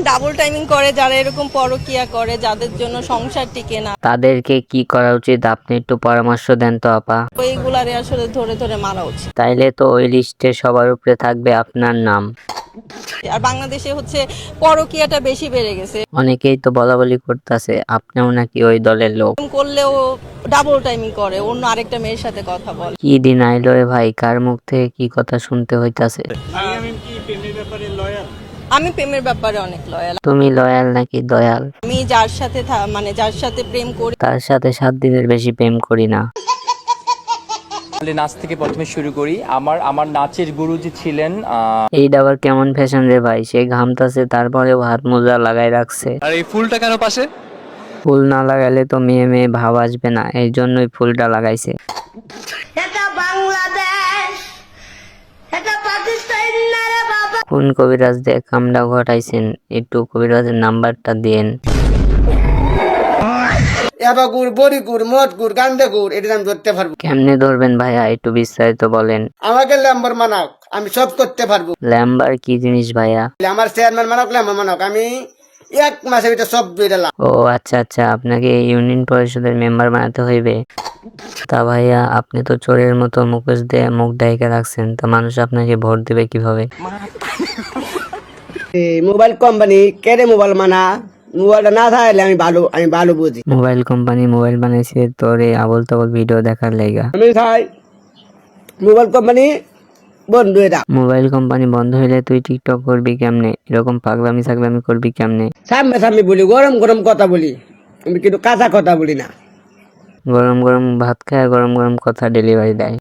Double timing করে যারা এরকম পরকিয়া করে, যাদের জন্য সংসার টিকে না, তাদেরকে কি করা উচিত আপনি একটু পরামর্শ দেন তো আপা। ওইগুলারে আসলে ধরে ধরে মারা উচিত। তাইলে তো ওই লিস্টে সবার উপরে থাকবে আপনার নাম। আর বাংলাদেশে হচ্ছে পরকিয়াটা বেশি বেড়ে গেছে, অনেকেই তো বলা বলি করতেছে আপনিও নাকি ওই দলের লোক। করলেও ডাবল টাইমিং করে, অন্য আরেকটা মেয়ের সাথে কথা বলে। কি দিন আইলো রে ভাই, কার মুখ থেকে কি কথা শুনতে হইতাছে। আমি প্রেমের ব্যাপারে অনেক লয়াল। তুমি লয়াল নাকি দয়াল? আমি যার সাথে যার সাথে প্রেম করি, তার সাথে 7 দিনের বেশি প্রেম করি না। নাচ থেকে প্রথমে শুরু করি। আমার নাচের গুরুজি ছিলেন এইটা আবার কেমন ফ্যাশন রে ভাই, সে ঘামতাছে তারপরেও হাত মোজা লাগাই রাখছে। আর এই ফুলটা কেন পাশে? ফুল না লাগাইলে তো মেয়ে মেয়ে ভাব আসবে না, এই জন্যই ফুলটা লাগাইছে। এটা বাংলাদেশ, এটা পাকিস্তান না রে বাবা। কোন কবিরাজ দিয়ে কামটা ঘটাইছেন, একটু কবিরাজের নাম্বারটা দিয়েন। এবাগুর বড়িগুর মদগুর গান্ডাগুর এটা আমি ধরতে পারবো। কেমনে ধরবেন ভাইয়া, একটু বিস্তারিত বলেন। আমাকে ল্যাম্বার মানাক, আমি সব করতে পারবো। ল্যাম্বার কি জিনিস ভাইয়া? আমার চেয়ারম্যান মানাক, ল্যাম্বার মানাক, আমি 1 মাসের ভিতরে সব বেরালাম। ও আচ্ছা আচ্ছা, আপনাকে ইউনিয়ন পরিষদের মেম্বার বানাতে হইবে। তা ভাইয়া আপনি তো চোরের মতো মুখোশ দিয়ে মুখ ঢেকে রাখছেন, তা মানুষ আপনাকে ভোট দিবে কিভাবে? মোবাইল কোম্পানি কেড়ে মোবাইল মানা, মোবাইলটা না থাকলে আমি ভালো বুঝি। মোবাইল কোম্পানি মোবাইল বানাইছে তোর এই আবল তাবল ভিডিও দেখার লাইগা? আমি চাই মোবাইল কোম্পানি বন্ধ এটা। মোবাইল কোম্পানি বন্ধ হইলে তুই টিকটক করবি কেমনে? এরকম পাগলামি সাগলামি করবি কেমনে? সামনে সামনে বলি, গরম গরম কথা বলি, আমি কিন্তু কাঁচা কথা বলি না। গরম গরম ভাত খায় গরম গরম কথা ডেলিভারি দেয়।